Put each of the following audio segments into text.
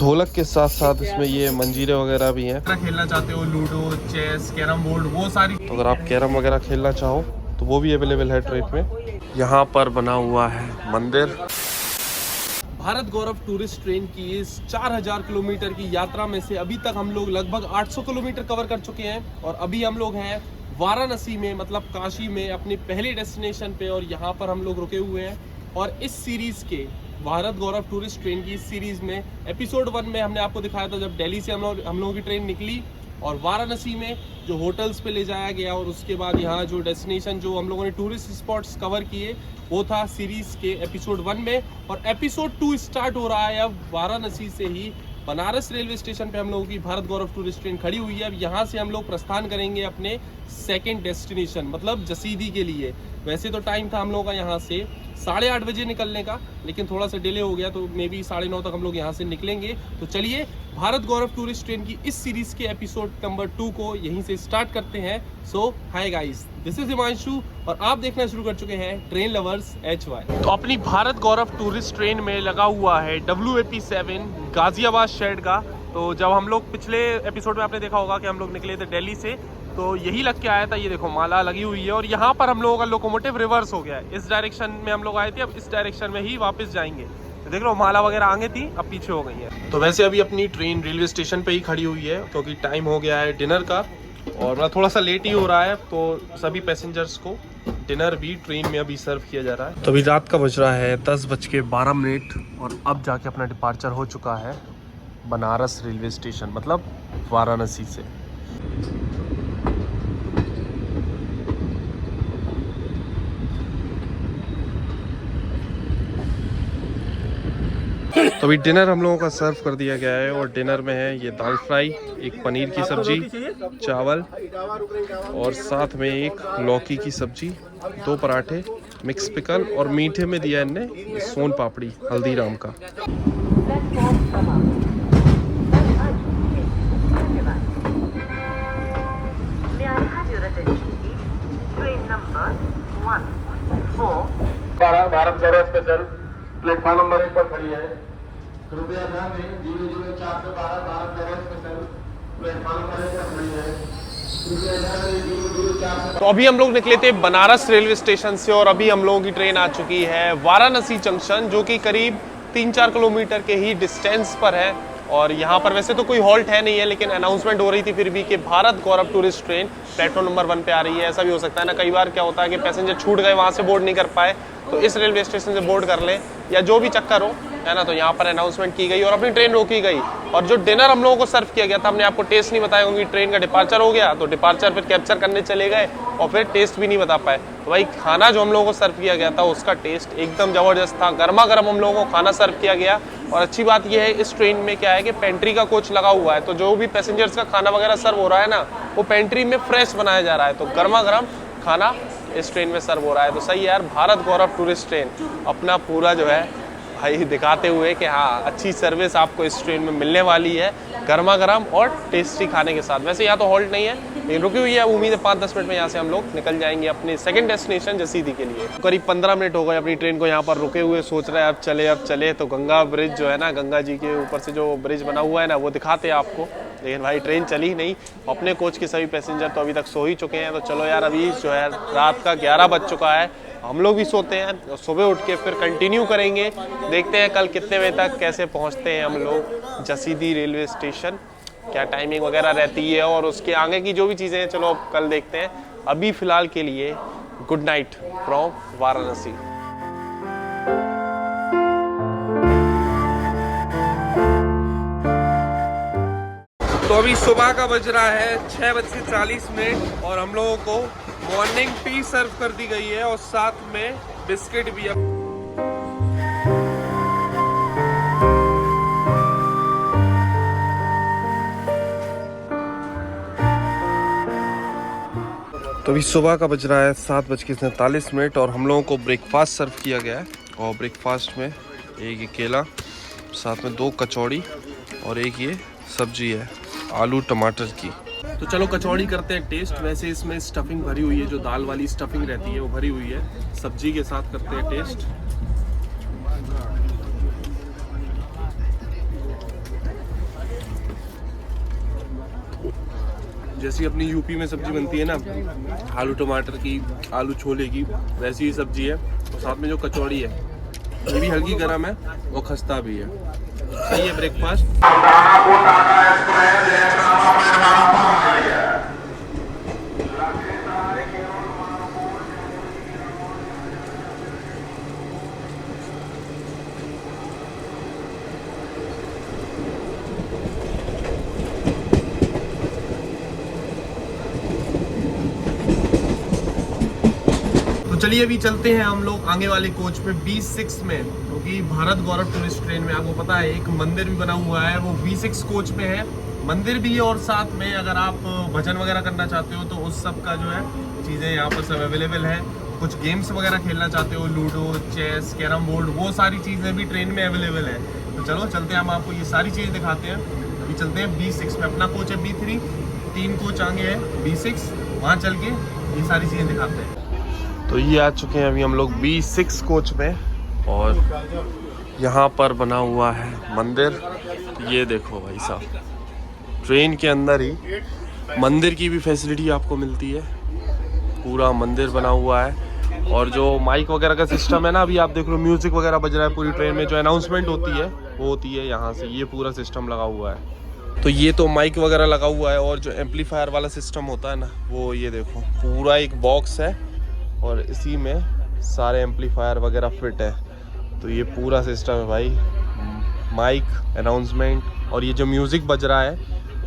ढोलक के साथ साथ इसमें ये मंजीरे वगैरह भी हैं। खेलना चाहते हो लूडो, चेस, कैरम बोर्ड, वो सारी, तो अगर आप कैरम वगैरह खेलना चाहो तो वो भी अवेलेबल है ट्रेन में। यहाँ पर बना हुआ है मंदिर। भारत गौरव टूरिस्ट ट्रेन की इस 4000 किलोमीटर की यात्रा में से अभी तक हम लोग लगभग 800 किलोमीटर कवर कर चुके हैं और अभी हम लोग हैं वाराणसी में, मतलब काशी में, अपने पहले डेस्टिनेशन पे। और यहाँ पर हम लोग रुके हुए हैं और इस सीरीज के भारत गौरव टूरिस्ट ट्रेन की इस सीरीज में एपिसोड 1 में हमने आपको दिखाया था जब दिल्ली से हम लोगों की ट्रेन निकली और वाराणसी में जो होटल्स पे ले जाया गया और उसके बाद यहाँ जो डेस्टिनेशन जो हम लोगों ने टूरिस्ट स्पॉट्स कवर किए वो था सीरीज के एपिसोड 1 में। और एपिसोड 2 स्टार्ट हो रहा है अब वाराणसी से ही। बनारस रेलवे स्टेशन पे हम लोगों की भारत गौरव टूरिस्ट ट्रेन खड़ी हुई है। अब यहाँ से हम लोग प्रस्थान करेंगे अपने सेकंड डेस्टिनेशन मतलब जसीदी के लिए। वैसे तो टाइम था हम लोगों का यहाँ से 8:30 बजे निकलने का, लेकिन थोड़ा सा डिले हो गया तो मे बी 9:30 तक हम लोग यहाँ से निकलेंगे। तो चलिए भारत गौरव टूरिस्ट ट्रेन की इस सीरीज के एपिसोड नंबर 2 को यहीं से स्टार्ट करते हैं। So hi guys, this is Himanshu और आप देखना शुरू कर चुके हैं ट्रेन लवर्स HY। तो अपनी भारत गौरव टूरिस्ट ट्रेन में लगा हुआ है WAP7 गाजियाबाद शेड का। तो जब हम लोग पिछले एपिसोड में आपने देखा होगा कि हम लोग निकले थे दिल्ली से, तो यही लग के आया था। ये देखो माला लगी हुई है और यहाँ पर हम लोगों का लोकोमोटिव रिवर्स हो गया है। इस डायरेक्शन में हम लोग आए थे, अब इस डायरेक्शन में ही वापस जाएंगे। तो देख लो माला वगैरह आगे थी, अब पीछे हो गई है। तो वैसे अभी अपनी ट्रेन रेलवे स्टेशन पे ही खड़ी हुई है क्योंकि टाइम हो गया है डिनर का और मतलब थोड़ा सा लेट ही हो रहा है। तो सभी पैसेंजर्स को डिनर भी ट्रेन में अभी सर्व किया जा रहा है। तो अभी रात का बज रहा है 10:12 और अब जाके अपना डिपार्चर हो चुका है बनारस रेलवे स्टेशन मतलब वाराणसी से। तो अभी डिनर हम लोगों का सर्व कर दिया गया है और डिनर में है ये दाल फ्राई, एक पनीर की सब्जी, चावल और साथ में एक लौकी की सब्जी, 2 पराठे, मिक्स पिकल और मीठे में दिया इनने सोन पापड़ी हल्दीराम का। भारत गौरव स्पेशल प्लेटफॉर्म नंबर 1 पर खड़ी है। कृपया ध्यान दें 004 से 12 भारत गौरव स्पेशल प्लेटफॉर्म नंबर 1 पर खड़ी है। कृपया ध्यान दें 004 से। तो अभी हम लोग निकले थे बनारस रेलवे स्टेशन से और अभी हम लोगों की ट्रेन आ चुकी है वाराणसी जंक्शन, जो कि करीब 3-4 किलोमीटर के ही डिस्टेंस पर है। और यहाँ पर वैसे तो कोई हॉल्ट है नहीं है, लेकिन अनाउंसमेंट हो रही थी फिर भी कि Bharat Gaurav tourist train platform number 1 पे आ रही है। ऐसा भी हो सकता है ना, कई बार क्या होता है कि पैसेंजर छूट गए, वहाँ से बोर्ड नहीं कर पाए, तो इस रेलवे स्टेशन से बोर्ड कर लें या जो भी चक्कर हो, है ना। तो यहाँ पर अनाउंसमेंट की गई और अपनी ट्रेन रोकी गई। और जो डिनर हम लोगों को सर्व किया गया था, हमने आपको टेस्ट नहीं बताया क्योंकि ट्रेन का डिपार्चर हो गया, तो डिपार्चर फिर कैप्चर करने चले गए और फिर टेस्ट भी नहीं बता पाए। तो भाई खाना जो हम लोगों को सर्व किया गया था उसका टेस्ट एकदम ज़बरदस्त था। गर्मा गर्म हम लोगों को खाना सर्व किया गया। और अच्छी बात यह है इस ट्रेन में क्या है कि पेंट्री का कोच लगा हुआ है, तो जो भी पैसेंजर्स का खाना वगैरह सर्व हो रहा है ना, वो पेंट्री में फ्रेश बनाया जा रहा है। तो गर्मा गर्म खाना इस ट्रेन में सर्व हो रहा है। तो सही है यार, भारत गौरव टूरिस्ट ट्रेन अपना पूरा जो है भाई दिखाते हुए कि हाँ अच्छी सर्विस आपको इस ट्रेन में मिलने वाली है, गर्मा गर्म और टेस्टी खाने के साथ। वैसे यहाँ तो हॉल्ट नहीं है, लेकिन रुकी हुई है। उम्मीद है 5-10 मिनट में यहाँ से हम लोग निकल जाएंगे अपने सेकंड डेस्टिनेशन जसीदी के लिए। करीब 15 मिनट हो गए अपनी ट्रेन को यहाँ पर रुके हुए, सोच रहे हैं अब चले। तो गंगा ब्रिज जो है ना, गंगा जी के ऊपर से जो ब्रिज बना हुआ है ना, वो दिखाते हैं आपको। लेकिन भाई ट्रेन चली नहीं। अपने कोच के सभी पैसेंजर तो अभी तक सो ही चुके हैं। तो चलो यार, अभी जो है रात का 11 बज चुका है, हम लोग भी सोते हैं, सुबह उठ के फिर कंटिन्यू करेंगे। देखते हैं कल कितने बजे तक कैसे पहुंचते हैं हम लोग जसीदी रेलवे स्टेशन, क्या टाइमिंग वगैरह रहती है और उसके आगे की जो भी चीज़ें हैं, चलो अब कल देखते हैं। अभी फ़िलहाल के लिए गुड नाइट फ्रॉम वाराणसी। तो अभी सुबह का बज रहा है 6:40 और हम लोगों को मॉर्निंग टी सर्व कर दी गई है और साथ में बिस्किट भी। तो अभी सुबह का बज रहा है 7:47 और हम लोगों को ब्रेकफास्ट सर्व किया गया है। और ब्रेकफास्ट में एक केला, साथ में 2 कचौड़ी और एक ये सब्जी है आलू टमाटर की। तो चलो कचौड़ी करते हैं टेस्ट। वैसे इसमें स्टफिंग भरी हुई है, जो दाल वाली स्टफिंग रहती है वो भरी हुई है। सब्जी के साथ करते हैं टेस्ट। जैसी अपनी यूपी में सब्जी बनती है ना, आलू टमाटर की, आलू छोले की, वैसी ही सब्जी है। और साथ में जो कचौड़ी है ये भी हल्की गर्म है और खस्ता भी है। सही है ब्रेकफास्ट। चलिए अभी चलते हैं हम लोग आगे वाले कोच पे B6 में, क्योंकि भारत गौरव टूरिस्ट ट्रेन में आपको पता है एक मंदिर भी बना हुआ है, वो B6 कोच में है। मंदिर भी है और साथ में अगर आप भजन वगैरह करना चाहते हो तो उस सब का जो है चीज़ें यहाँ पर सब अवेलेबल है। कुछ गेम्स वगैरह खेलना चाहते हो, लूडो, चेस, कैरम बोर्ड, वो सारी चीज़ें भी ट्रेन में अवेलेबल है। तो चलो चलते हैं, हम आपको ये सारी चीज़ें दिखाते हैं। अभी चलते हैं B6 में। अपना कोच है B3, 3 कोच आगे है B6, वहाँ चल के ये सारी चीज़ें दिखाते हैं। तो ये आ चुके हैं अभी हम लोग B6 कोच में, और यहाँ पर बना हुआ है मंदिर। ये देखो भाई साहब, ट्रेन के अंदर ही मंदिर की भी फैसिलिटी आपको मिलती है। पूरा मंदिर बना हुआ है, और जो माइक वगैरह का सिस्टम है ना, अभी आप देख लो म्यूजिक वगैरह बज रहा है पूरी ट्रेन में। जो अनाउंसमेंट होती है वो होती है यहाँ से, ये पूरा सिस्टम लगा हुआ है। तो ये तो माइक वगैरह लगा हुआ है, और जो एम्पलीफायर वाला सिस्टम होता है ना, वो ये देखो पूरा एक बॉक्स है, और इसी में सारे एम्पलीफायर वगैरह फिट है। तो ये पूरा सिस्टम है भाई, माइक, अनाउंसमेंट, और ये जो म्यूज़िक बज रहा है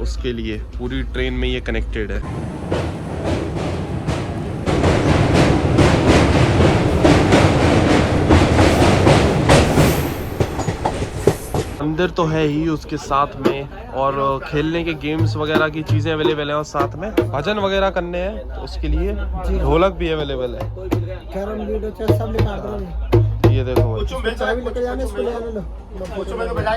उसके लिए पूरी ट्रेन में ये कनेक्टेड है। मंदिर तो है ही, उसके साथ में और खेलने के गेम्स वगैरह की चीज़ें अवेलेबल हैं, और साथ में भजन वगैरह करने हैं तो उसके लिए ढोलक भी अवेलेबल है। ये देखो भाई,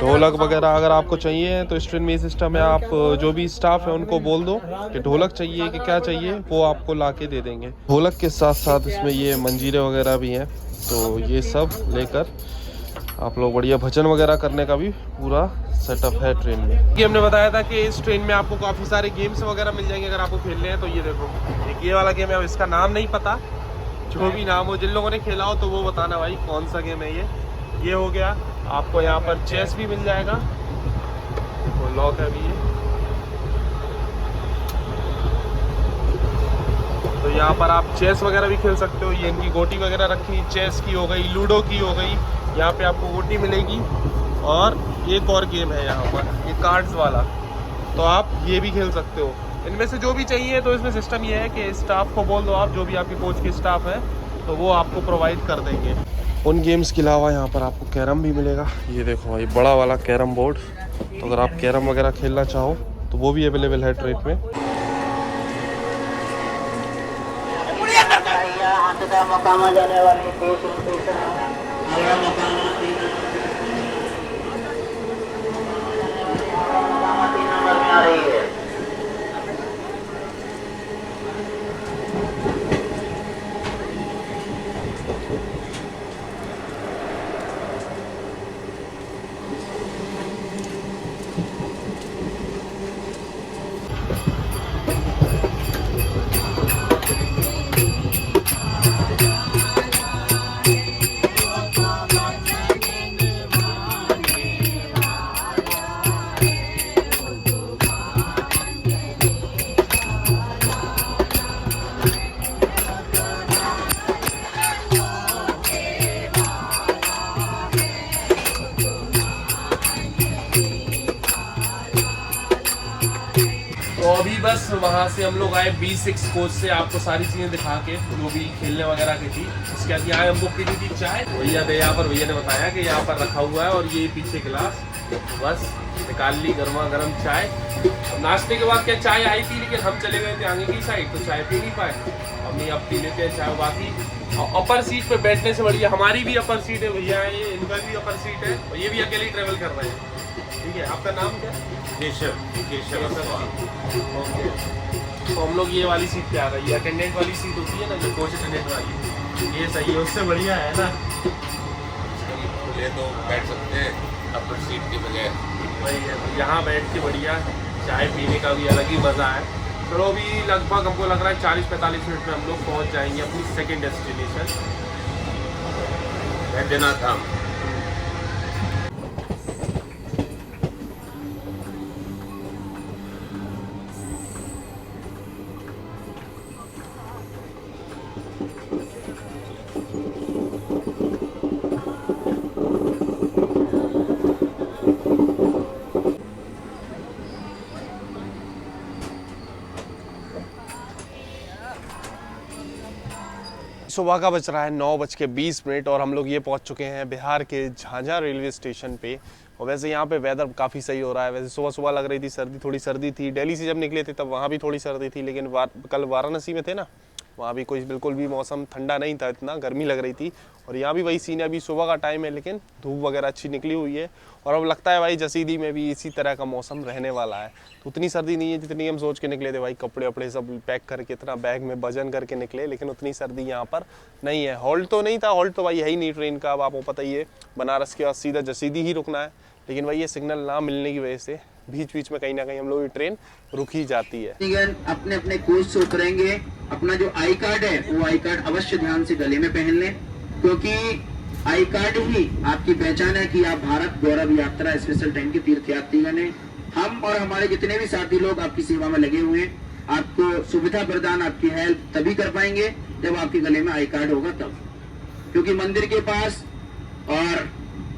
ढोलक वगैरह अगर आपको चाहिए तो इस ट्रेन में ये सिस्टम है, आप जो भी स्टाफ है उनको बोल दो कि ढोलक चाहिए कि क्या चाहिए, वो आपको ला के दे देंगे। ढोलक के साथ साथ इसमें ये मंजीरे वगैरह भी हैं, तो ये सब लेकर आप लोग बढ़िया भजन वगैरह करने का भी पूरा सेटअप है ट्रेन में। ये हमने बताया था कि इस ट्रेन में आपको काफ़ी सारे गेम्स वगैरह मिल जाएंगे अगर आपको खेलने हैं। तो ये देखो, एक ये वाला गेम है, इसका नाम नहीं पता, जो भी नाम हो, जिन लोगों ने खेला हो तो वो बताना भाई कौन सा गेम है ये हो गया। आपको यहाँ पर चेस भी मिल जाएगा, तो लॉक है अभी ये। तो यहाँ पर आप चेस वगैरह भी खेल सकते हो। ये इनकी गोटी वगैरह रखी, चेस की हो गई, लूडो की हो गई, यहाँ पे आपको गोटी मिलेगी। और एक और गेम है यहाँ पर, ये कार्ड्स वाला, तो आप ये भी खेल सकते हो। इनमें से जो भी चाहिए, तो इसमें सिस्टम ये है कि स्टाफ को बोल दो आप, जो भी आपके कोच की स्टाफ है, तो वो आपको प्रोवाइड कर देंगे। उन गेम्स के अलावा यहाँ पर आपको कैरम भी मिलेगा। ये देखो भाई, बड़ा वाला कैरम बोर्ड, तो अगर आप कैरम वगैरह खेलना चाहो तो वो भी अवेलेबल है ट्रेन में। तो अभी बस वहाँ से हम लोग आए B6 कोच से, आपको सारी चीज़ें दिखा के, जो भी खेलने वगैरह की थी। उसके बाद यहाँ हम बुक की थी चाय, भैया थे यहाँ पर, भैया ने बताया कि यहाँ पर रखा हुआ है, और ये पीछे गिलास, बस निकाल ली गर्मा गर्म चाय। नाश्ते के बाद क्या चाय आई थी, लेकिन हम चले गए थे आगे की साइड, तो चाय पी नहीं पाए। हम अब पी लेते हैं चाय। बाकी अपर सीट पे बैठने से बढ़िया हमारी भी अपर सीट है, भैया है ये, इनका भी अपर सीट है, और ये भी अकेले ही ट्रेवल कर रहे हैं। ठीक है, आपका नाम क्या है? केशव। ओके, तो हम लोग ये वाली सीट पे आ गए। ये अटेंडेंट वाली सीट होती है ना, जो कोच अटेंडेंट वाली, ये सही है, उससे बढ़िया है ना। खुले तो बैठ सकते हैं अपर सीट की बजाय। वही है, तो यहाँ बैठ के बढ़िया चाय पीने का भी अलग ही मज़ा है। चलो अभी लगभग हमको लग रहा है 40-45 मिनट में हम लोग पहुंच जाएंगे अपनी सेकंड डेस्टिनेशन बैद्यनाथ धाम। सुबह का बज रहा है 9:20 और हम लोग ये पहुंच चुके हैं बिहार के झाझा रेलवे स्टेशन पे। और वैसे यहाँ पे वेदर काफ़ी सही हो रहा है। वैसे सुबह सुबह लग रही थी सर्दी, थोड़ी सर्दी थी। दिल्ली से जब निकले थे तब वहाँ भी थोड़ी सर्दी थी, लेकिन कल वाराणसी में थे ना, वहाँ भी कोई बिल्कुल भी मौसम ठंडा नहीं था, इतना गर्मी लग रही थी। और यहाँ भी वही सीन है, अभी सुबह का टाइम है लेकिन धूप वगैरह अच्छी निकली हुई है। और अब लगता है भाई जसीदी में भी इसी तरह का मौसम रहने वाला है। तो उतनी सर्दी नहीं है जितनी हम सोच के निकले थे भाई, कपड़े वपड़े सब पैक करके इतना बैग में वजन करके निकले, लेकिन उतनी सर्दी यहाँ पर नहीं है। हॉल्ट तो नहीं था, हॉल्ट तो भाई है ही नहीं ट्रेन का, अब आपको पता ही है। बनारस के बाद सीधा जसीदी ही रुकना है, लेकिन भाई ये सिग्नल ना मिलने की वजह से बीच बीच में कहीं ना कहीं हम लोग की ट्रेन रुक ही जाती है। अपने अपने कोच से उतरेंगे, अपना जो आई कार्ड है वो आई कार्ड अवश्य ध्यान से गले में पहन लें, क्योंकि आई कार्ड ही आपकी पहचान है कि आप भारत गौरव यात्रा स्पेशल ट्रेन के तीर्थयात्रीगण हैं। हम और हमारे जितने भी साथी लोग आपकी सेवा में लगे हुए हैं। आपको सुविधा प्रदान, आपकी हेल्प तभी कर पाएंगे जब आपके गले में आई कार्ड होगा तब, क्योंकि मंदिर के पास और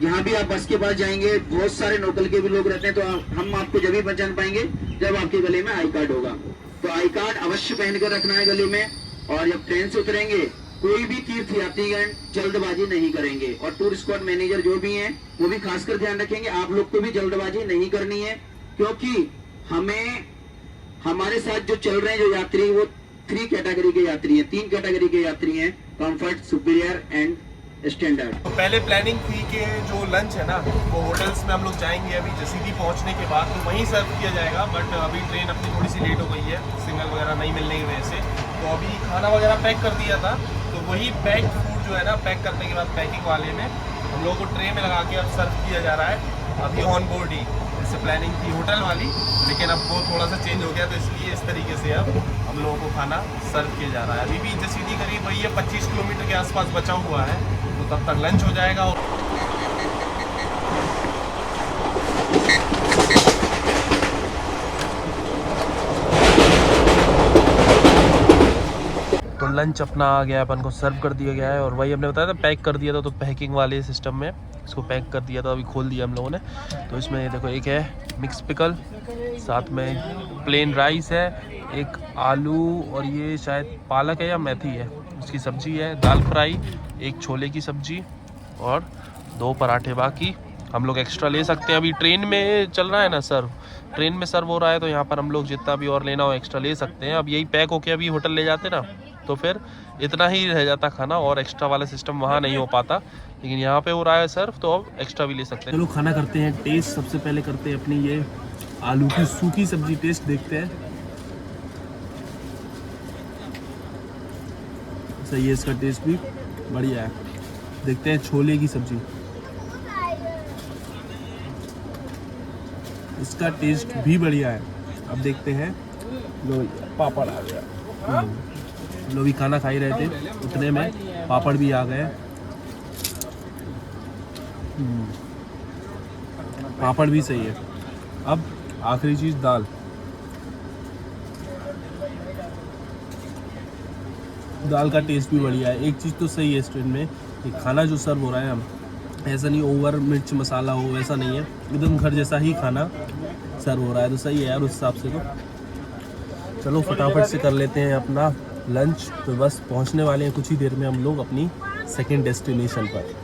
यहाँ भी आप बस के पास जाएंगे, बहुत सारे लोकल के भी लोग रहते हैं, तो हम आपको जब भी पहचान पाएंगे जब आपके गले में आई कार्ड होगा। तो आई कार्ड अवश्य पहन कर रखना है गले में। और जब ट्रेन से उतरेंगे कोई भी तीर्थ यात्रीगण जल्दबाजी नहीं करेंगे, और टूर स्क्वाड मैनेजर जो भी हैं वो भी खासकर ध्यान रखेंगे आप लोग को भी जल्दबाजी नहीं करनी है, क्योंकि हमें हमारे साथ जो चल रहे हैं जो यात्री वो 3 कैटेगरी के यात्री हैं, 3 कैटेगरी के यात्री हैं, कंफर्ट, सुपीरियर एंड स्टैंडर्ड। तो पहले प्लानिंग थी कि जो लंच है ना वो होटल्स में हम लोग जाएंगे अभी जसीदी पहुंचने के बाद, तो वहीं सर्व किया जाएगा। बट अभी ट्रेन अपनी थोड़ी सी लेट हो गई है सिग्नल वगैरह नहीं मिलने की वजह से, तो अभी खाना वगैरह पैक कर दिया था, तो वही पैक फूड जो है ना पैक करने के बाद पैकिंग वाले में हम लोगों को ट्रे में लगा के अब सर्व किया जा रहा है अभी ऑन बोर्ड ही। जैसे प्लानिंग थी होटल वाली, लेकिन अब वो थोड़ा सा चेंज हो गया, तो इसलिए इस तरीके से अब हम लोगों को खाना सर्व किया जा रहा है। अभी भी जसीदी करीब वही है 25 किलोमीटर के आसपास बचा हुआ है, तो तब तक लंच हो जाएगा। तो लंच अपना आ गया, अपन को सर्व कर दिया गया है, और वही हमने बताया था पैक कर दिया था, तो पैकिंग वाले सिस्टम में इसको पैक कर दिया था, अभी खोल दिया हम लोगों ने। तो इसमें देखो एक है मिक्स पिकल, साथ में प्लेन राइस है, एक आलू और ये शायद पालक है या मेथी है उसकी सब्जी है, दाल फ्राई, एक छोले की सब्जी और 2 पराठे। बाकी हम लोग एक्स्ट्रा ले सकते हैं, अभी ट्रेन में चल रहा है ना सर्व, ट्रेन में सर्व हो रहा है, तो यहाँ पर हम लोग जितना भी और लेना हो एक्स्ट्रा ले सकते हैं। अब यही पैक होके अभी होटल ले जाते ना तो फिर इतना ही रह जाता खाना, और एक्स्ट्रा वाला सिस्टम वहाँ नहीं हो पाता, लेकिन यहाँ पे हो रहा है सर्व, तो अब एक्स्ट्रा भी ले सकते हैं। चलो खाना करते हैं टेस्ट। सबसे पहले करते हैं अपनी ये आलू की सूखी सब्जी टेस्ट, देखते हैं सही है इसका टेस्ट भी बढ़िया है। देखते हैं छोले की सब्जी, इसका टेस्ट भी बढ़िया है। अब देखते हैं, लो पापड़ आ गया, लोग भी खाना खा ही रहे थे उतने में पापड़ भी आ गए, पापड़ भी सही है। अब आखिरी चीज़ दाल, दाल का टेस्ट भी बढ़िया है। एक चीज़ तो सही है इस ट्रेन में कि खाना जो सर्व हो रहा है ऐसा नहीं ओवर मिर्च मसाला हो, ऐसा नहीं है, एकदम घर जैसा ही खाना सर्व हो रहा है, तो सही है यार उस हिसाब से। तो चलो फटाफट से कर लेते हैं अपना लंच, तो बस पहुंचने वाले हैं कुछ ही देर में हम लोग अपनी सेकंड डेस्टिनेशन पर।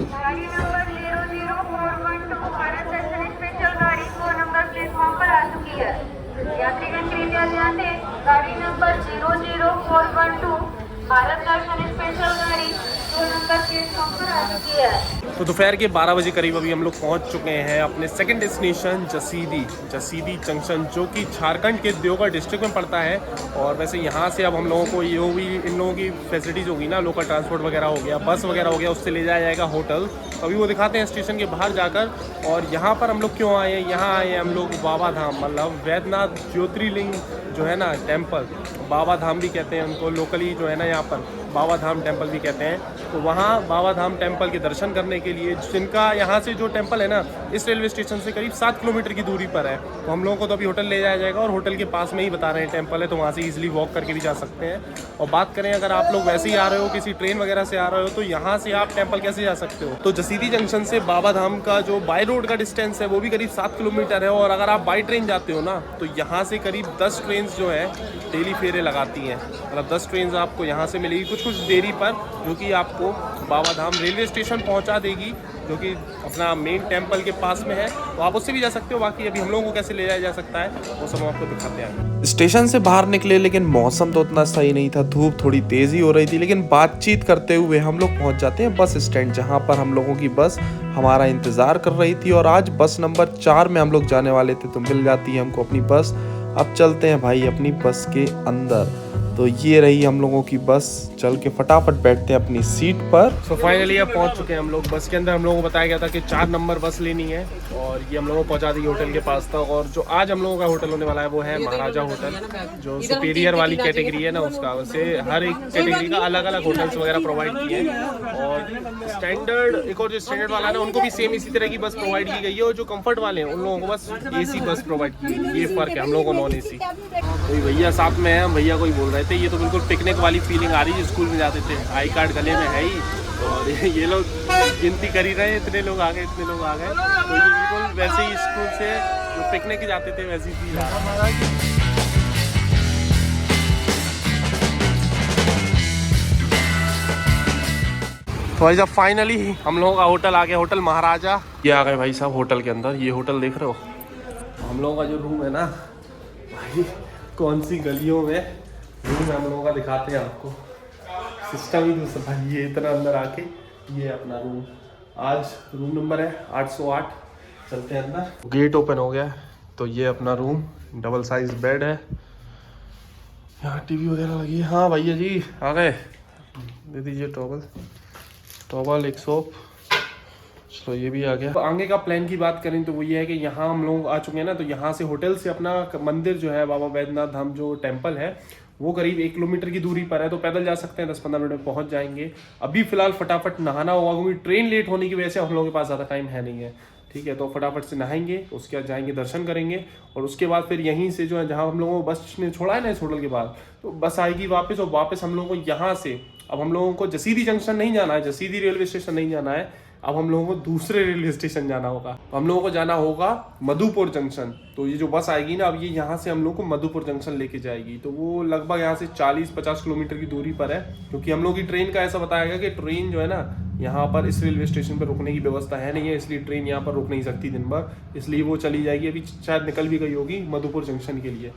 गाड़ी नंबर 00412 भारत दर्शन स्पेशल गाड़ी को नंबर प्लेटफॉर्म पर आ चुकी है। यात्रीगण कृपया ध्यान दें, गाड़ी नंबर 00412 भारत दर्शन स्पेशल गाड़ी 2 नंबर प्लेटफॉर्म पर आ चुकी है। तो दोपहर के 12 बजे करीब अभी हम लोग पहुंच चुके हैं अपने सेकंड डेस्टिनेशन जसीदी जंक्शन, जो कि झारखंड के देवगढ़ डिस्ट्रिक्ट में पड़ता है। और वैसे यहाँ से अब हम लोगों को ये भी इन लोगों की फैसिलिटीज़ होगी ना, लोकल ट्रांसपोर्ट वगैरह हो गया, बस वगैरह हो गया, उससे ले जाया जाएगा होटल। तो अभी वो दिखाते हैं स्टेशन के बाहर जाकर। और यहाँ पर हम लोग क्यों आए हैं, यहाँ आए हैं हम लोग बाबा धाम, मतलब वैद्यनाथ ज्योतिर्लिंग जो है ना टेम्पल, बाबा धाम भी कहते हैं उनको लोकली जो है ना, यहाँ पर बाबा धाम टेम्पल भी कहते हैं। तो वहाँ बाबा धाम टेम्पल के दर्शन करने के लिए, जिनका यहाँ से जो टेम्पल है ना, इस रेलवे स्टेशन से करीब 7 किलोमीटर की दूरी पर है। तो हम लोगों को तो अभी होटल ले जाया जाएगा, और होटल के पास में ही बता रहे हैं टेम्पल है, तो वहाँ से ईजिली वॉक करके भी जा सकते हैं। और बात करें अगर आप लोग वैसे ही आ रहे हो, किसी ट्रेन वगैरह से आ रहे हो, तो यहाँ से आप टेम्पल कैसे जा सकते हो। तो जसीदी जंक्शन से बाबा धाम का जो बाई रोड का डिस्टेंस है वो भी करीब 7 किलोमीटर है। और अगर आप बाई ट्रेन जाते हो ना, तो यहाँ से करीब 10 ट्रेन जो है डेली फेरे लगाती हैं, मतलब 10 ट्रेन आपको यहाँ से मिलेगी कुछ देरी पर, जो कि आपको बाबा धाम रेलवे स्टेशन पहुँचा देगी, जो कि अपना मेन टेम्पल के पास में है। तो आप उससे भी जा सकते हो। बाकी अभी हम लोगों को कैसे ले जाया जा सकता है वो सब हम आपको दिखाते हैं। स्टेशन से बाहर निकले, लेकिन मौसम तो उतना सही नहीं था, धूप थोड़ी तेज़ी हो रही थी। लेकिन बातचीत करते हुए हम लोग पहुंच जाते हैं बस स्टैंड, जहां पर हम लोगों की बस हमारा इंतज़ार कर रही थी। और आज बस नंबर 4 में हम लोग जाने वाले थे, तो मिल जाती है हमको अपनी बस। अब चलते हैं भाई अपनी बस के अंदर। तो ये रही हम लोगों की बस, चल के फटाफट बैठते हैं अपनी सीट पर। तो फाइनली अब पहुंच चुके हैं हम लोग बस के अंदर। हम लोगों को बताया गया था कि 4 नंबर बस लेनी है, और ये हम लोगों को पहुंचा देगी होटल के पास तक। और जो आज हम लोगों का होटल होने वाला है वो है महाराजा होटल, जो सुपीरियर वाली कैटेगरी है ना उसका। वैसे हर एक कैटेगरी का अलग अलग होटल्स वगैरह प्रोवाइड किए हैं। और स्टैंडर्ड, एक और जो स्टैंडर्ड वाला है ना, उनको भी सेम इसी तरह की बस प्रोवाइड की गई है। और जो कम्फर्ट वाले हैं उन लोगों को बस AC बस प्रोवाइड की है। ये फ़र्क है, हम लोगों को नॉन AC। कोई भैया साथ में है, हम भैया को ही बोल रहे थे, ये तो बिल्कुल पिकनिक वाली फीलिंग आ रही है, स्कूल में जाते थे, आई कार्ड गले में है ही, और ये लोग गिनती कर ही रहे हैं, इतने लोग आ गए, इतने लोग आ गए। तो ये बिल्कुल वैसे ही स्कूल से जो पिकनिक जाते थे वैसी फील आ रहा है। तो भाई साहब फाइनली हम लोगों का होटल आ गया, होटल महाराजा। ये आ गए भाई साहब होटल के अंदर। ये होटल देख रहे हो, हम लोगों का जो रूम है ना भाई, कौन सी गलियों में रूम हम लोगों का दिखाते हैं आपको। सिस्टम ही दूसरा भाई, ये इतना अंदर आके ये अपना रूम, आज रूम नंबर है 808। चलते हैं अंदर। गेट ओपन हो गया, तो ये अपना रूम, डबल साइज बेड है, यहाँ TV वगैरह लगी है। हाँ भैया जी आ गए, दे दीजिए टॉवल, एक सोप। चलो ये भी आ गया। तो आगे का प्लान की बात करें तो वो ये है कि यहाँ हम लोग आ चुके हैं ना, तो यहाँ से होटल से अपना मंदिर जो है बाबा वैद्यनाथ धाम जो टेम्पल है वो करीब 1 किलोमीटर की दूरी पर है। तो पैदल जा सकते हैं, 10-15 मिनट में पहुँच जाएंगे। अभी फिलहाल फटाफट नहाना होगा, क्योंकि ट्रेन लेट होने की वजह से हम लोगों के पास ज़्यादा टाइम है नहीं है। ठीक है, तो फटाफट से नहाएंगे, उसके बाद जाएंगे दर्शन करेंगे, और उसके बाद फिर यहीं से जो है जहाँ हम लोगों को बस ने छोड़ा है ना इस होटल के बाद, तो बस आएगी वापस। और वापस हम लोगों को यहाँ से, अब हम लोगों को जसीदी जंक्शन नहीं जाना है, जसीदी रेलवे स्टेशन नहीं जाना है, अब हम लोगों को दूसरे रेलवे स्टेशन जाना होगा। तो हम लोगों को जाना होगा मधुपुर जंक्शन। तो ये जो बस आएगी ना, अब ये यहाँ से हम लोग को मधुपुर जंक्शन लेके जाएगी। तो वो लगभग यहाँ से 40-50 किलोमीटर की दूरी पर है, क्योंकि हम लोग की ट्रेन का ऐसा बताया गया कि ट्रेन जो है ना यहाँ पर इस रेलवे स्टेशन पर रुकने की व्यवस्था है नहीं है, इसलिए ट्रेन यहाँ पर रुक नहीं सकती दिन भर, इसलिए वो चली जाएगी। अभी शायद निकल भी गई होगी मधुपुर जंक्शन के लिए।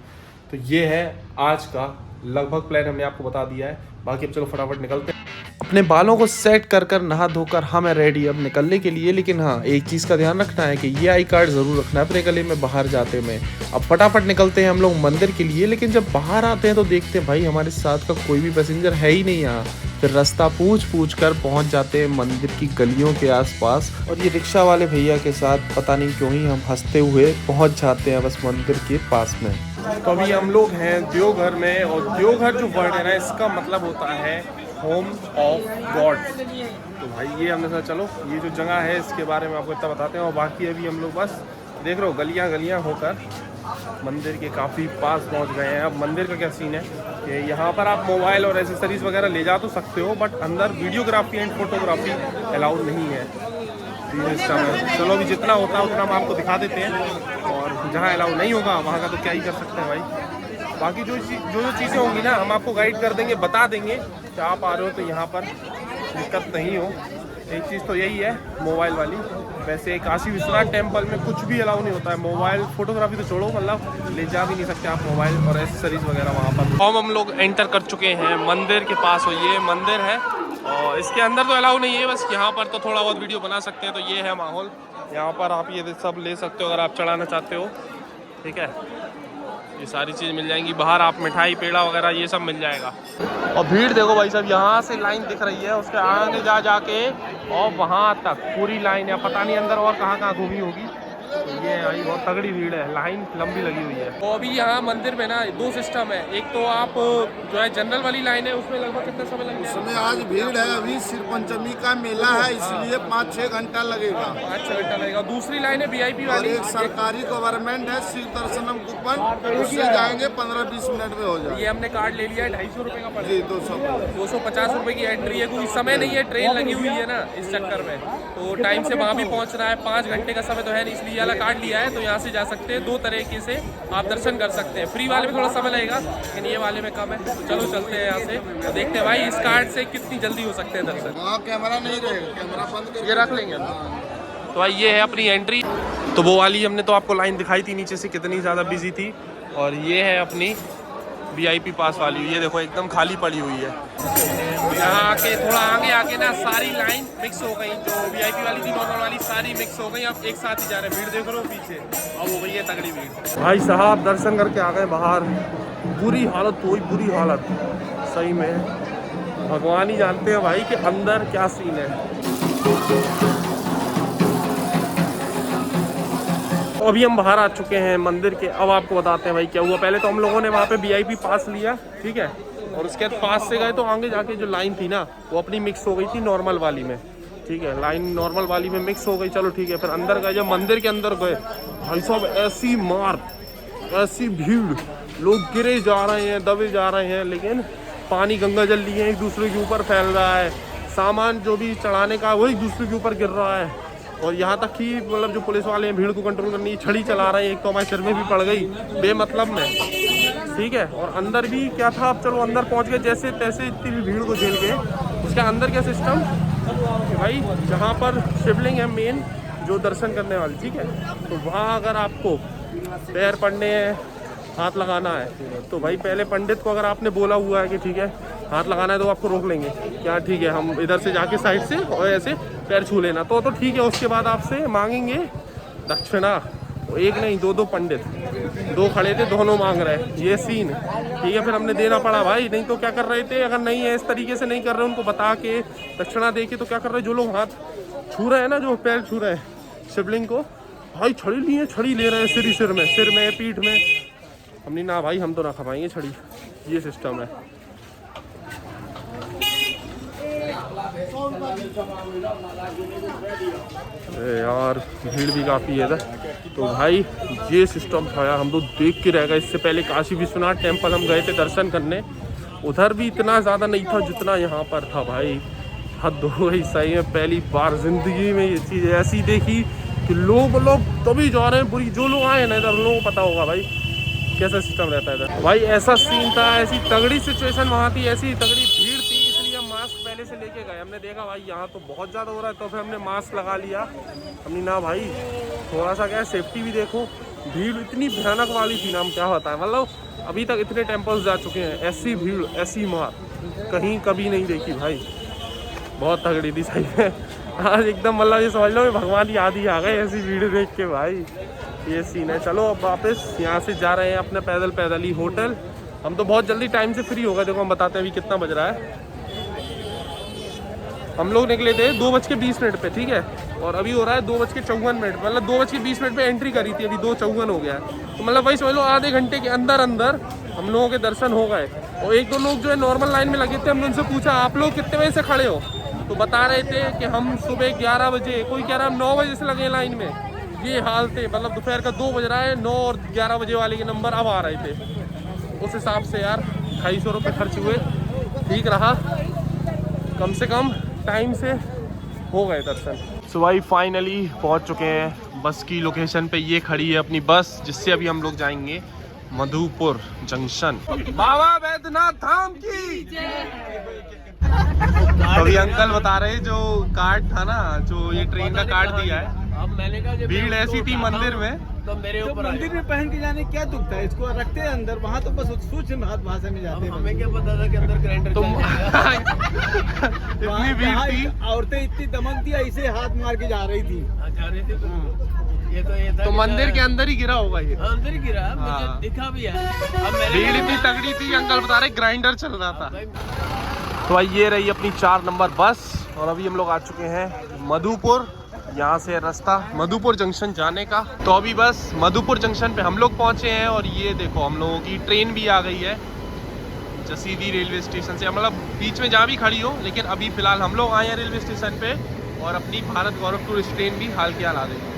तो ये है आज का लगभग प्लान, हमने आपको बता दिया है। बाकी अब चलो फटाफट निकलते हैं। अपने बालों को सेट कर नहा धोकर हम है रेडी अब निकलने के लिए। लेकिन हाँ, एक चीज़ का ध्यान रखना है कि ये आई कार्ड ज़रूर रखना है अपने गले में बाहर जाते में। अब फटाफट निकलते हैं हम लोग मंदिर के लिए। लेकिन जब बाहर आते हैं तो देखते हैं भाई हमारे साथ का कोई भी पैसेंजर है ही नहीं यहाँ। फिर रास्ता पूछ कर पहुँच जाते हैं मंदिर की गलियों के आसपास, और ये रिक्शा वाले भैया के साथ पता नहीं क्यों ही हम हंसते हुए पहुँच जाते हैं बस मंदिर के पास में। तो अभी हम लोग हैं देवघर में, और देवघर जो वर्ड है ना, इसका मतलब होता है होम ऑफ गॉड। तो भाई ये हमने सोचा चलो ये जो जगह है इसके बारे में आपको इतना बताते हैं। और बाकी अभी हम लोग बस देख रहे हो गलियां होकर मंदिर के काफ़ी पास पहुंच गए हैं। अब मंदिर का क्या सीन है कि यहाँ पर आप मोबाइल और एसेसरीज वगैरह ले जा तो सकते हो, बट अंदर वीडियोग्राफी एंड फोटोग्राफी अलाउड नहीं है। सिस्टम है, चलो अभी जितना होता है उतना हम आपको दिखा देते हैं, और जहाँ अलाउ नहीं होगा वहाँ का तो क्या ही कर सकते हैं भाई। बाकी जो चीज़ें होंगी ना हम आपको गाइड कर देंगे, बता देंगे कि आप आ रहे हो तो यहाँ पर दिक्कत नहीं हो। एक चीज़ तो यही है मोबाइल वाली। वैसे काशी विश्वनाथ टेम्पल में कुछ भी अलाउ नहीं होता है, मोबाइल फोटोग्राफी तो छोड़ो, मतलब ले जा भी नहीं सकते आप मोबाइल और एसेसरीज वगैरह वहाँ पर। हम लोग एंटर कर चुके हैं मंदिर के पास, हो ये मंदिर है, और इसके अंदर तो अलाउ नहीं है, बस यहाँ पर तो थोड़ा बहुत वीडियो बना सकते हैं। तो ये है माहौल, यहाँ पर आप ये सब ले सकते हो अगर आप चढ़ाना चाहते हो, ठीक है। ये सारी चीज़ मिल जाएंगी बाहर, आप मिठाई पेड़ा वगैरह ये सब मिल जाएगा। और भीड़ देखो भाई साहब, यहाँ से लाइन दिख रही है, उसके आगे जा जाके और वहाँ तक पूरी लाइन है। पता नहीं अंदर और कहाँ कहाँ घूमी होगी। तो ये भाई बहुत तगड़ी भीड़ है, लाइन लंबी लगी हुई है। तो अभी यहाँ मंदिर में ना 2 सिस्टम है। एक तो आप जो है जनरल वाली लाइन है, उसमें लगभग कितना समय लगेगा? उसमें आज भीड़ है, अभी सिर पंचमी का मेला है, इसलिए 5-6 घंटा लगेगा। 5-6 घंटा लगेगा। दूसरी लाइन है VIP और वाली, एक सरकारी गवर्नमेंट है श्री दर्शनम कूपन, उससे जाएंगे 15-20 मिनट में हो जाए। ये हमने कार्ड ले लिया है, 250 रुपये का पड़ा। जी 250 रुपये की एंट्री है। कोई समय नहीं है, ट्रेन लगी हुई है ना इस चक्कर में, तो टाइम से वहाँ भी पहुँचना है। 5 घंटे का समय तो है नहीं, इसलिए वाला कार्ड लिया है। तो यहाँ से जा सकते हैं, 2 तरीके से आप दर्शन कर सकते हैं। फ्री वाले में थोड़ा समय लगेगा, लेकिन ये वाले में कम है। तो चलो चलते हैं यहाँ से, तो देखते हैं भाई इस कार्ड से कितनी जल्दी हो सकते हैं दर्शन। वहाँ कैमरा नहीं रहेगा, कैमरा बंद कर ये रख लेंगे। तो भाई ये है अपनी एंट्री। तो वो वाली हमने तो आपको लाइन दिखाई थी नीचे से कितनी ज़्यादा बिजी थी। और ये है अपनी VIP पास वाली, ये देखो एकदम खाली पड़ी हुई है। यहाँ आके थोड़ा आगे आके ना सारी लाइन मिक्स हो गई, जो VIP वाली थी नॉर्मल वाली सारी मिक्स हो गई। अब एक साथ ही जा रहे हैं। भीड़ देख रहे हो पीछे, अब हो गई है तगड़ी भीड़। भाई साहब दर्शन करके आ गए बाहर, बुरी हालत हुई, बुरी हालत सही में। भगवान ही जानते हैं भाई कि अंदर क्या सीन है। तो अभी हम बाहर आ चुके हैं मंदिर के। अब आपको बताते हैं भाई क्या हुआ। पहले तो हम लोगों ने वहाँ पे VIP पास लिया, ठीक है, और उसके बाद पास से गए तो आगे जाके जो लाइन थी ना वो अपनी मिक्स हो गई थी नॉर्मल वाली में, ठीक है। लाइन नॉर्मल वाली में मिक्स हो गई, चलो ठीक है। फिर अंदर गए, जब मंदिर के अंदर गए भाई साहब ऐसी मार, ऐसी भीड़, लोग गिरे जा रहे हैं, दबे जा रहे हैं, लेकिन पानी गंगा जल लिए एक दूसरे के ऊपर फैल रहा है। सामान जो भी चढ़ाने का वही दूसरे के ऊपर गिर रहा है। और यहाँ तक कि मतलब जो पुलिस वाले हैं भीड़ को कंट्रोल करने की छड़ी चला रहे हैं। एक तो हमारे सिर में भी पड़ गई बेमतलब में, ठीक है। और अंदर भी क्या था, अब चलो अंदर पहुँच गए जैसे तैसे, इतनी भी भीड़ को झेल के। उसके अंदर क्या सिस्टम कि भाई जहाँ पर शिवलिंग है मेन जो दर्शन करने वाली, ठीक है, तो वहाँ अगर आपको पैर पड़ने हैं, हाथ लगाना है, तो भाई पहले पंडित को अगर आपने बोला हुआ है कि ठीक है हाथ लगाना है, तो आपको रोक लेंगे क्या, ठीक है हम इधर से जाके साइड से और ऐसे पैर छू लेना, तो ठीक है। उसके बाद आपसे मांगेंगे दक्षिणा। एक नहीं 2 पंडित, 2 खड़े थे, दोनों मांग रहे, ये सीन, ठीक है। फिर हमने देना पड़ा भाई, नहीं तो क्या कर रहे थे, अगर नहीं है इस तरीके से नहीं कर रहे उनको बता के दक्षिणा दे के, तो क्या कर रहे, जो लोग हाथ छू रहे हैं ना, जो पैर छू रहे हैं शिवलिंग को, भाई छड़ी लिए, छड़ी ले रहे हैं सिर में पीठ में। हमने ना भाई हम तो ना खपाएंगे छड़ी, ये सिस्टम है। यार भीड़ भी काफ़ी है इधर, तो भाई ये सिस्टम था यार, हम तो देख के रह गए। इससे पहले काशी विश्वनाथ टेम्पल हम गए थे दर्शन करने, उधर भी इतना ज़्यादा नहीं था जितना यहाँ पर था भाई। हद हो गई सही में, पहली बार जिंदगी में ये चीज़ ऐसी देखी कि लोग तभी जा रहे हैं। बुरी जो लोग आए ना इधर, लोगों को पता होगा भाई कैसा सिस्टम रहता है इधर। भाई ऐसा सीन था, ऐसी तगड़ी सिचुएशन वहाँ थी, ऐसी तगड़ी भीड़ थी, इसलिए हम मास्क पहले से लेके गए। हमने देखा भाई यहाँ तो बहुत ज़्यादा हो रहा है, तो फिर हमने मास्क लगा लिया। हमने ना भाई थोड़ा सा क्या सेफ्टी भी देखो, भीड़ इतनी भयानक वाली थी ना, हम क्या बताएं। मतलब अभी तक इतने टेम्पल्स जा चुके हैं, ऐसी भीड़ ऐसी मार कहीं कभी नहीं देखी भाई, बहुत तगड़ी थी सही में। आज एकदम मतलब ये समझ लो भगवान याद ही आ गए ऐसी भीड़ देख के भाई, ये सीन है। चलो अब वापस यहाँ से जा रहे हैं अपने पैदल ही होटल। हम तो बहुत जल्दी टाइम से फ्री हो गए, देखो हम बताते हैं अभी कितना बज रहा है। हम लोग निकले थे 2:20 पे, ठीक है, और अभी हो रहा है 2:54, मतलब 2:20 पे एंट्री करी थी, अभी 2:54 हो गया है। तो मतलब भाई समझ लो आधे घंटे के अंदर हम लोगों के दर्शन हो गए। और 1-2 लोग जो है नॉर्मल लाइन में लगे थे, हमने उनसे पूछा आप लोग कितने बजे से खड़े हो, तो बता रहे थे कि हम सुबह 11 बजे, कोई कह रहा हम 9 बजे से लगे लाइन में। ये हाल थे, मतलब दोपहर का 2 बज रहा है, 9 और 11 बजे वाले के नंबर अब आ रहे थे। उस हिसाब से यार 250 रुपये खर्च हुए, ठीक रहा, कम से कम टाइम से हो गए दर्शन। सो भाई फाइनली पहुंच चुके हैं बस की लोकेशन पे। ये खड़ी है अपनी बस, जिससे अभी हम लोग जाएंगे मधुपुर जंक्शन। बाबा बैद्यनाथ धाम की। तो अभी अंकल बता रहे जो कार्ड था ना, जो ये ट्रेन का कार्ड दिया है, अब मैंने कहा भीड़ ऐसी थी मंदिर में। तो मेरे तो ऊपर मंदिर में पहन के जाने क्या दुख था, इसको रखते हैं अंदर, वहाँ तो बस सूक्ष्म भाषा में जाते हैं। हमें क्या पता था कि अंदर ग्राइंडर तुम वहाँ इतनी भीड़ थी। औरतें इतनी दमक थी, ऐसे हाथ मार के जा रही थी। जा रहे थे ये था तो कि मंदिर के अंदर ही गिरा होगा ये। अंदर ही गिरा, हाँ। मुझे दिखा भी है। अब मैंने भीड़ इतनी तगड़ी थी, अंकल बता रहे ग्राइंडर चल रहा था। तो भाई ये रही अपनी 4 नंबर बस और अभी हम लोग आ चुके हैं मधुपुर। यहाँ से रास्ता मधुपुर जंक्शन जाने का। तो अभी बस मधुपुर जंक्शन पे हम लोग पहुँचे हैं और ये देखो हम लोगों की ट्रेन भी आ गई है जसीदी रेलवे स्टेशन से। मतलब बीच में जहाँ भी खड़ी हो, लेकिन अभी फिलहाल हम लोग आए हैं रेलवे स्टेशन पे और अपनी भारत गौरव टूरिस्ट ट्रेन भी हाल के हाल आ गई।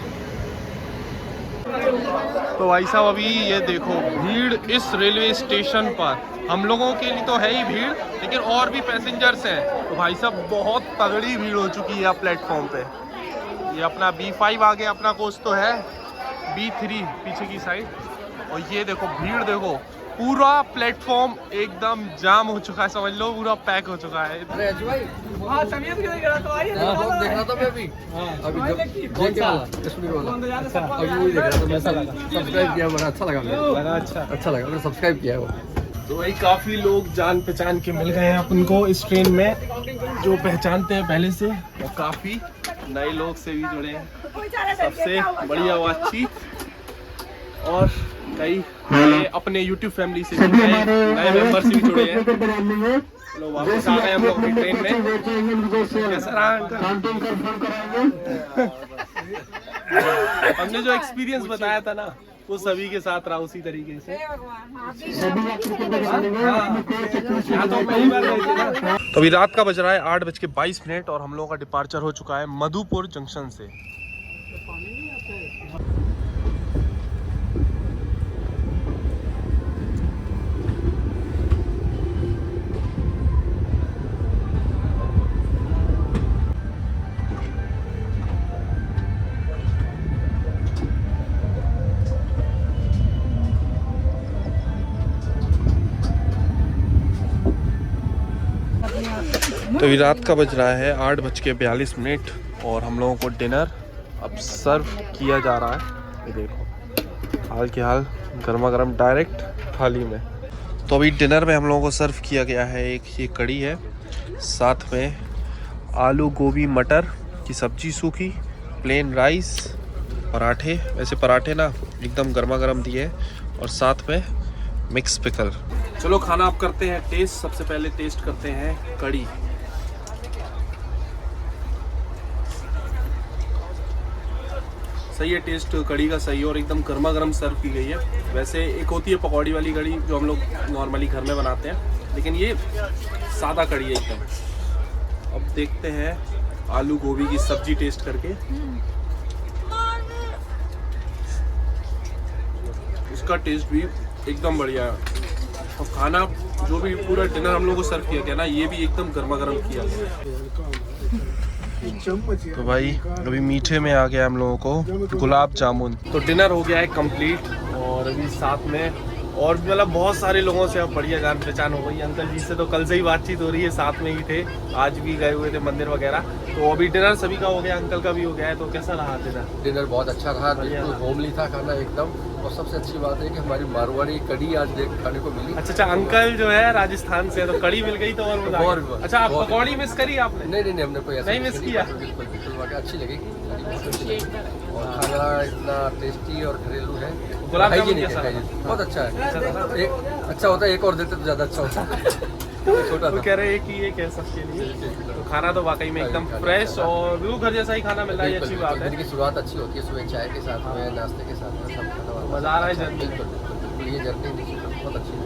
तो भाई साहब अभी ये देखो भीड़ इस रेलवे स्टेशन पर, हम लोगों के लिए तो है ही भीड़, लेकिन और भी पैसेंजर्स हैं। तो भाई साहब बहुत तगड़ी भीड़ हो चुकी है प्लेटफॉर्म पे। ये अपना B5 आगे अपना कोच तो है, B3 पीछे की साइड। और ये देखो भीड़ देखो, पूरा प्लेटफॉर्म एकदम जाम हो चुका है, समझ लो पूरा पैक हो चुका है। वहाँ तबीयत क्यों नहीं करा तो आई है? देख रहा था मैं अभी सब्सक्राइब किया, बड़ा अच्छा लगा मुझे। अच्छा लगा, मैंने सब्सक्राइब किया वो। तो भाई काफी लोग जान पहचान के मिल गए हैं अपन को इस ट्रेन में, जो पहचानते हैं पहले से, और काफी नए लोग से भी जुड़े हैं। सबसे बढ़िया बातचीत, और कई नए अपने YouTube फैमिली से भी नए मेंबर से भी जुड़े हैं। चलो वापस आ गए हम लोग अपनी ट्रेन में। कैसा रहा अंकल? हमने जो एक्सपीरियंस बताया था ना, वो सभी के साथ रहा उसी तरीके से। तो अभी रात का बज रहा है 8:22 और हम लोगों का डिपार्चर हो चुका है मधुपुर जंक्शन से। तो अभी रात का बज रहा है 8:42 और हम लोगों को डिनर अब सर्व किया जा रहा है। ये देखो हाल के हाल गर्मा गर्म डायरेक्ट थाली में। तो अभी डिनर में हम लोगों को सर्व किया गया है एक ये कड़ी है, साथ में आलू गोभी मटर की सब्जी सूखी, प्लेन राइस, पराठे, वैसे पराठे ना एकदम गर्मा गर्म दिए, और साथ में मिक्स पिकल। चलो खाना आप करते हैं टेस्ट। सबसे पहले टेस्ट करते हैं कड़ी। सही है टेस्ट कड़ी का, सही है और एकदम गर्मा गर्म सर्व की गई है। वैसे एक होती है पकौड़ी वाली कड़ी जो हम लोग नॉर्मली घर में बनाते हैं, लेकिन ये सादा कड़ी है एकदम। अब देखते हैं आलू गोभी की सब्जी टेस्ट करके। इसका टेस्ट भी एकदम बढ़िया है। और खाना जो भी पूरा डिनर हम लोग को सर्व किया गया ना, ये भी एकदम गर्मा गर्म किया गया। तो भाई अभी मीठे में आ गया हम लोगों को गुलाब जामुन। तो डिनर हो गया है कंप्लीट, और अभी साथ में और भी मतलब बहुत सारे लोगों से अब बढ़िया जान पहचान हो गई। अंकल जी से तो कल से ही बातचीत हो रही है, साथ में ही थे, आज भी गए हुए थे मंदिर वगैरह। तो अभी डिनर सभी का हो गया, अंकल का भी हो गया है। तो कैसा रहा डिनर? डिनर बहुत अच्छा रहा, बिल्कुल होमली था खाना एकदम। और सबसे अच्छी बात है कि हमारी मारवाड़ी कड़ी आज खाने को मिली। अच्छा, अंकल जो है राजस्थान से, तो कड़ी मिल गई तो और मजा आ गया। अच्छा, आप पकौड़ी मिस करी आपने? नहीं, हमने कोई ऐसा नहीं मिस किया। बिल्कुल अच्छी लगी, और खाना इतना टेस्टी और घरेलू है। गुलाब जामुन कैसा? बहुत अच्छा है, अच्छा होता है, एक और देते तो ज़्यादा अच्छा होता। छोटा तो कह रहे हैं कि ये कह सबके लिए। तो खाना तो वाकई में एकदम फ्रेश और बिल्कुल घर जैसा ही खाना मिल रहा है, अच्छी बात है। दिन की शुरुआत अच्छी होती है, सुबह चाय के साथ में, नाश्ते के साथ में, सब खाना मजा आ रहा है जर्नी। बिल्कुल ये जर्नी बहुत अच्छी है।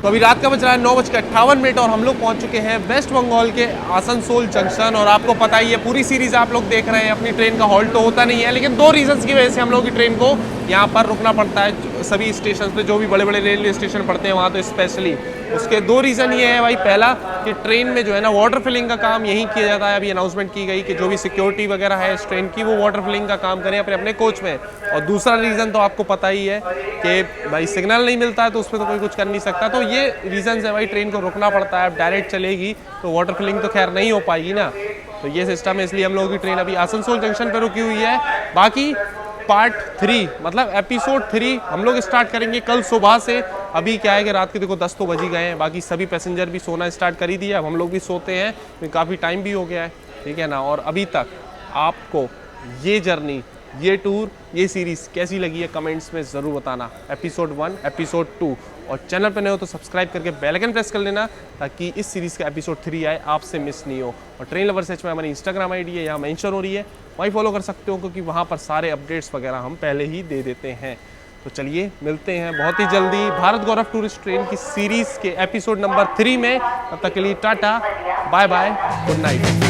तो अभी रात का बज रहा है 9:58 और हम लोग पहुंच चुके हैं वेस्ट बंगाल के आसनसोल जंक्शन। और आपको पता ही है पूरी सीरीज आप लोग देख रहे हैं, अपनी ट्रेन का हॉल्ट तो होता नहीं है, लेकिन 2 रीजंस की वजह से हम लोग की ट्रेन को यहाँ पर रुकना पड़ता है सभी स्टेशन पे, जो भी बड़े बड़े रेलवे स्टेशन पड़ते हैं वहाँ तो स्पेशली। उसके 2 रीज़न ये है भाई, पहला कि ट्रेन में जो है ना वाटर फिलिंग का काम यहीं किया जाता है। अभी अनाउंसमेंट की गई कि जो भी सिक्योरिटी वगैरह है इस ट्रेन की वो वाटर फिलिंग का काम करें अपने अपने कोच में। और दूसरा रीज़न तो आपको पता ही है कि भाई सिग्नल नहीं मिलता है तो उसमें तो कोई कुछ कर नहीं सकता। तो ये रीज़न है भाई, ट्रेन को रुकना पड़ता है। अब डायरेक्ट चलेगी तो वाटर फिलिंग तो खैर नहीं हो पाएगी ना, तो ये सिस्टम है। इसलिए हम लोगों की ट्रेन अभी आसनसोल जंक्शन पर रुकी हुई है। बाकी पार्ट 3 मतलब एपिसोड 3 हम लोग स्टार्ट करेंगे कल सुबह से। अभी क्या है कि रात के देखो 10 तो बज ही गए हैं, बाकी सभी पैसेंजर भी सोना स्टार्ट कर ही दिया, अब हम लोग भी सोते हैं क्योंकि काफ़ी टाइम भी हो गया है, ठीक है ना। और अभी तक आपको ये जर्नी, ये टूर, ये सीरीज़ कैसी लगी है कमेंट्स में ज़रूर बताना। एपिसोड 1, एपिसोड 2, और चैनल पर नए हो तो सब्सक्राइब करके बेल आइकन प्रेस कर लेना ताकि इस सीरीज़ का एपिसोड 3 आए आपसे मिस नहीं हो। और ट्रेन लवर्स एच में हमारी इंस्टाग्राम आईडी है, यहाँ मेंशन हो रही है, वहीं फॉलो कर सकते हो क्योंकि वहाँ पर सारे अपडेट्स वगैरह हम पहले ही दे देते हैं। तो चलिए मिलते हैं बहुत ही जल्दी भारत गौरव टूरिस्ट ट्रेन की सीरीज़ के एपिसोड नंबर 3 में। तब तक के लिए tata, bye bye, good night.